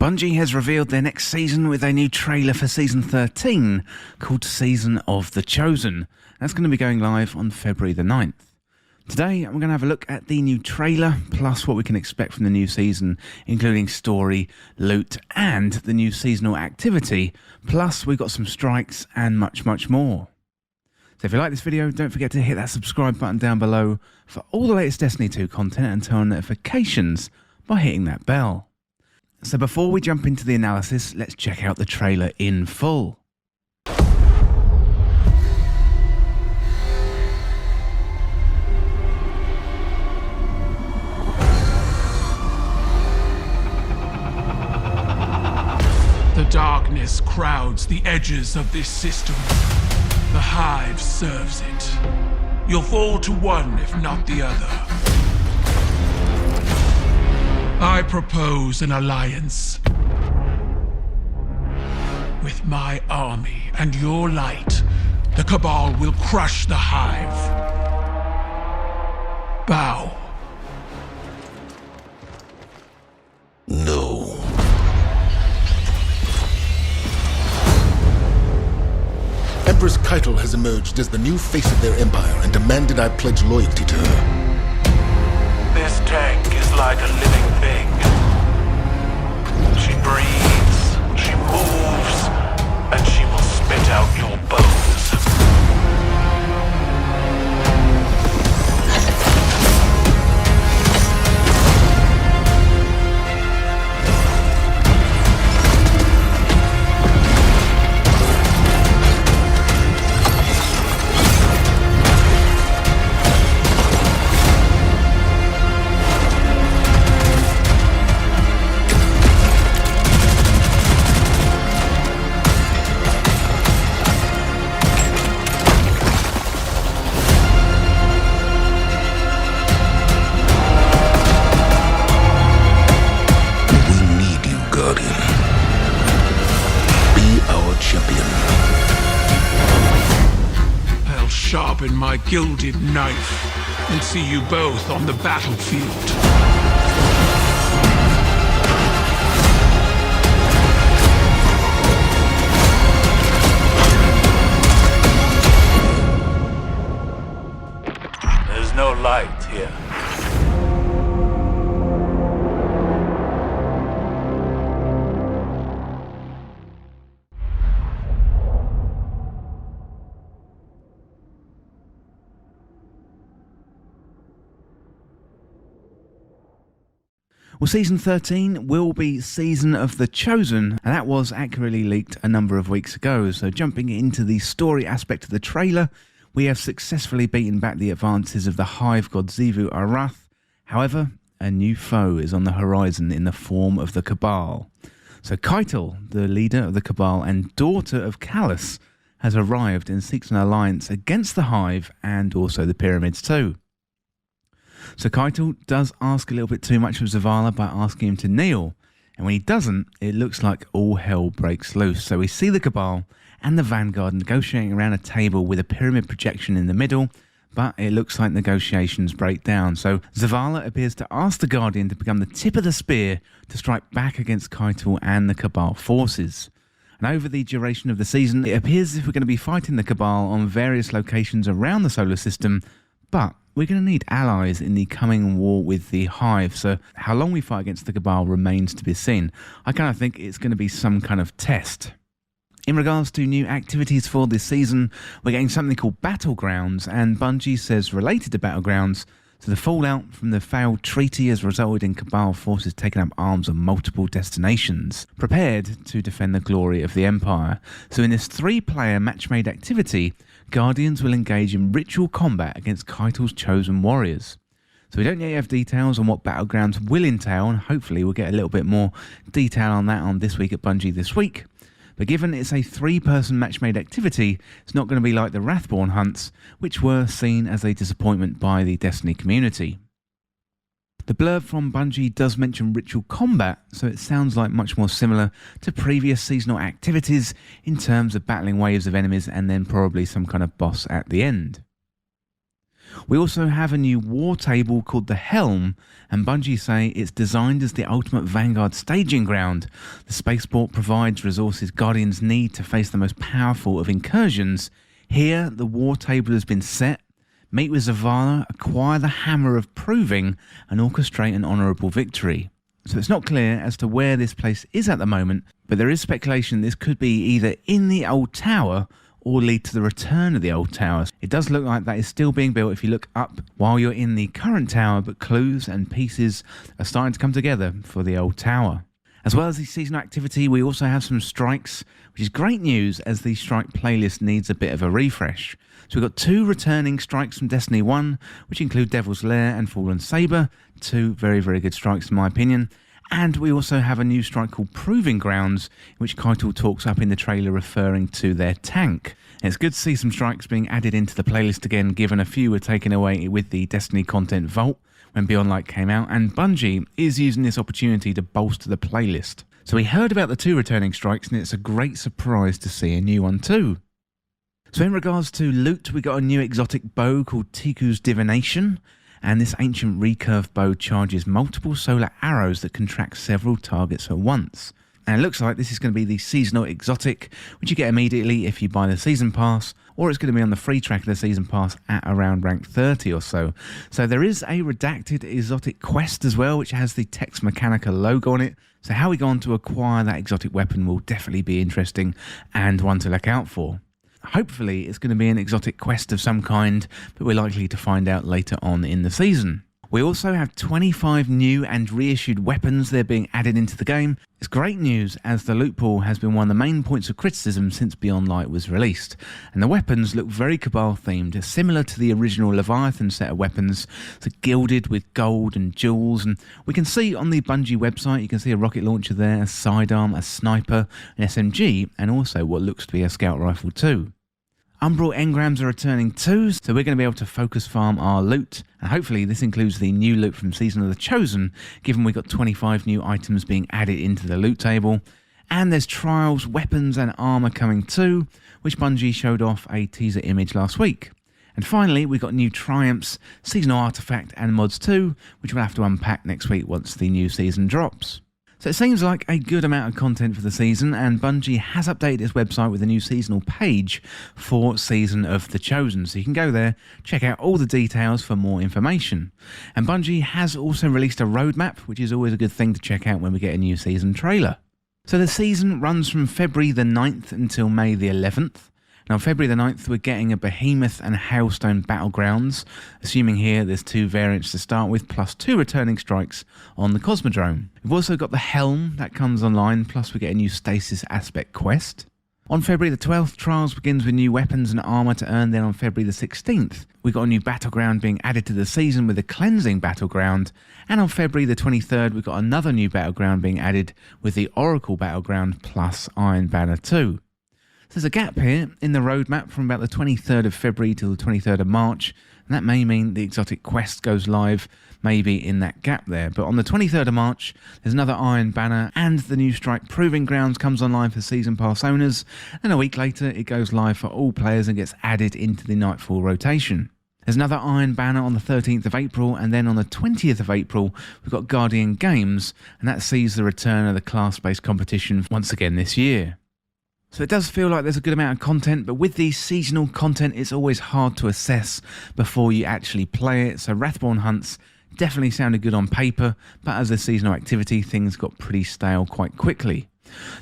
Bungie has revealed their next season with a new trailer for Season 13 called Season of the Chosen. That's going to be going live on February the 9th. Today, I'm going to have a look at the new trailer, plus what we can expect from the new season, including story, loot, and the new seasonal activity. Plus, we've got some strikes and much, much more. So if you like this video, don't forget to hit that subscribe button down below for all the latest Destiny 2 content and turn on notifications by hitting that bell. So before we jump into the analysis, let's check out the trailer in full. The darkness crowds the edges of this system. The Hive serves it. You'll fall to one if not the other. I propose an alliance. With my army and your light, the Cabal will crush the Hive. Bow. No. Empress Keitel has emerged as the new face of their empire and demanded I pledge loyalty to her. This tank is like a living thing. She breathes, she moves, and she will spit out your bones. Sharpen my gilded knife and see you both on the battlefield. There's no light here. Well, Season 13 will be Season of the Chosen, and that was accurately leaked a number of weeks ago. So jumping into the story aspect of the trailer, we have successfully beaten back the advances of the Hive god Xivu Arath. However, a new foe is on the horizon in the form of the Cabal. So Keitel, the leader of the Cabal and daughter of Callus, has arrived and seeks an alliance against the Hive and also the Pyramids too. So Keitel does ask a little bit too much of Zavala by asking him to kneel, and when he doesn't, it looks like all hell breaks loose. So we see the Cabal and the Vanguard negotiating around a table with a pyramid projection in the middle, but it looks like negotiations break down. So Zavala appears to ask the Guardian to become the tip of the spear to strike back against Keitel and the Cabal forces. And over the duration of the season, it appears as if we're going to be fighting the Cabal on various locations around the solar system, but we're going to need allies in the coming war with the Hive, so how long we fight against the Cabal remains to be seen. I kind of think it's going to be some kind of test. In regards to new activities for this season, we're getting something called Battlegrounds, and Bungie says related to Battlegrounds, so the fallout from the failed treaty has resulted in Cabal forces taking up arms on multiple destinations, prepared to defend the glory of the Empire. So in this 3-player match-made activity, Guardians will engage in ritual combat against Keitel's chosen warriors. So we don't yet have details on what Battlegrounds will entail, and hopefully we'll get a little bit more detail on that on This Week at Bungie this week. But given it's a 3-person match-made activity, it's not going to be like the Wrathborn hunts, which were seen as a disappointment by the Destiny community. The blurb from Bungie does mention ritual combat, so it sounds like much more similar to previous seasonal activities in terms of battling waves of enemies and then probably some kind of boss at the end. We also have a new war table called the Helm, and Bungie say it's designed as the ultimate Vanguard staging ground. The spaceport provides resources Guardians need to face the most powerful of incursions. Here, the war table has been set. Meet with Zavala, acquire the Hammer of Proving, and orchestrate an honourable victory. So it's not clear as to where this place is at the moment, but there is speculation this could be either in the old tower or lead to the return of the old tower. It does look like that is still being built if you look up while you're in the current tower, but clues and pieces are starting to come together for the old tower. As well as the seasonal activity, we also have some strikes, which is great news as the strike playlist needs a bit of a refresh. So we've got 2 returning strikes from Destiny 1, which include Devil's Lair and Fallen Saber, 2 very, very good strikes in my opinion. And we also have a new strike called Proving Grounds, which Keitel talks up in the trailer referring to their tank. And it's good to see some strikes being added into the playlist again, given a few were taken away with the Destiny content vault when Beyond Light came out, and Bungie is using this opportunity to bolster the playlist. So we heard about the 2 returning strikes, and it's a great surprise to see a new one too. So in regards to loot, we got a new exotic bow called Tiku's Divination, and this ancient recurve bow charges multiple solar arrows that can track several targets at once. And it looks like this is going to be the seasonal exotic, which you get immediately if you buy the season pass, or it's going to be on the free track of the season pass at around rank 30 or so. So there is a redacted exotic quest as well, which has the Tex Mechanica logo on it. So how we go on to acquire that exotic weapon will definitely be interesting and one to look out for. Hopefully it's going to be an exotic quest of some kind, but we're likely to find out later on in the season. We also have 25 new and reissued weapons that are being added into the game. It's great news as the loot pool has been one of the main points of criticism since Beyond Light was released. And the weapons look very Cabal themed, similar to the original Leviathan set of weapons, so gilded with gold and jewels. And we can see on the Bungie website, you can see a rocket launcher there, a sidearm, a sniper, an SMG, and also what looks to be a scout rifle too. Umbral engrams are returning too, so we're going to be able to focus farm our loot, and hopefully this includes the new loot from Season of the Chosen, given we got 25 new items being added into the loot table. And there's trials, weapons and armour coming too, which Bungie showed off a teaser image last week. And finally, we got new triumphs, seasonal artifact and mods too, which we'll have to unpack next week once the new season drops. So it seems like a good amount of content for the season, and Bungie has updated its website with a new seasonal page for Season of the Chosen. So you can go there, check out all the details for more information. And Bungie has also released a roadmap, which is always a good thing to check out when we get a new season trailer. So the season runs from February the 9th until May the 11th. Now, on February the 9th, we're getting a Behemoth and Hailstone Battlegrounds, assuming here there's 2 variants to start with, plus 2 returning strikes on the Cosmodrome. We've also got the Helm that comes online, plus we get a new Stasis Aspect quest. On February the 12th, Trials begins with new weapons and armour to earn. Then on February the 16th, we got a new Battleground being added to the season with the Cleansing Battleground. And on February the 23rd, we've got another new Battleground being added with the Oracle Battleground plus Iron Banner 2. There's a gap here in the roadmap from about the 23rd of February till the 23rd of March, and that may mean the exotic quest goes live maybe in that gap there. But on the 23rd of March, there's another Iron Banner, and the new Strike Proving Grounds comes online for Season Pass owners, and a week later it goes live for all players and gets added into the Nightfall rotation. There's another Iron Banner on the 13th of April, and then on the 20th of April, we've got Guardian Games, and that sees the return of the class-based competition once again this year. So it does feel like there's a good amount of content, but with the seasonal content, it's always hard to assess before you actually play it. So Wrathborn Hunts definitely sounded good on paper, but as a seasonal activity, things got pretty stale quite quickly.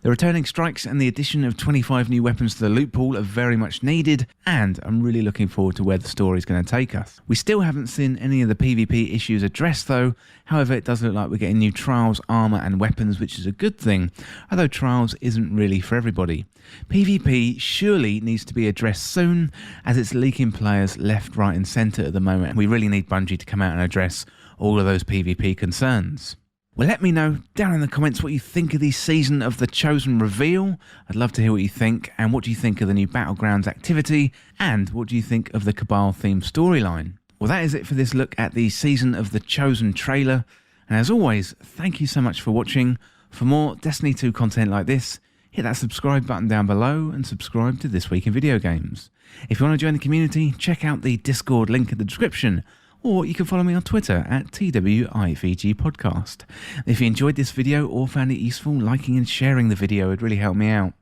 The returning strikes and the addition of 25 new weapons to the loot pool are very much needed, and I'm really looking forward to where the story is going to take us. We still haven't seen any of the PvP issues addressed though. However, it does look like we're getting new trials, armour and weapons, which is a good thing, although trials isn't really for everybody. PvP surely needs to be addressed soon, as it's leaking players left, right and centre at the moment. We really need Bungie to come out and address all of those PvP concerns. Well, let me know down in the comments what you think of the Season of the Chosen reveal. I'd love to hear what you think, and what do you think of the new Battlegrounds activity, and what do you think of the Cabal themed storyline? Well, that is it for this look at the Season of the Chosen trailer, and as always, thank you so much for watching. For more Destiny 2 content like this, hit that subscribe button down below and subscribe to This Week in Video Games. If you want to join the community, check out the Discord link in the description, or you can follow me on Twitter at TWIVG Podcast. If you enjoyed this video or found it useful, liking and sharing the video would really help me out.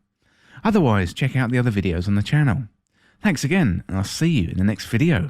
Otherwise, check out the other videos on the channel. Thanks again, and I'll see you in the next video.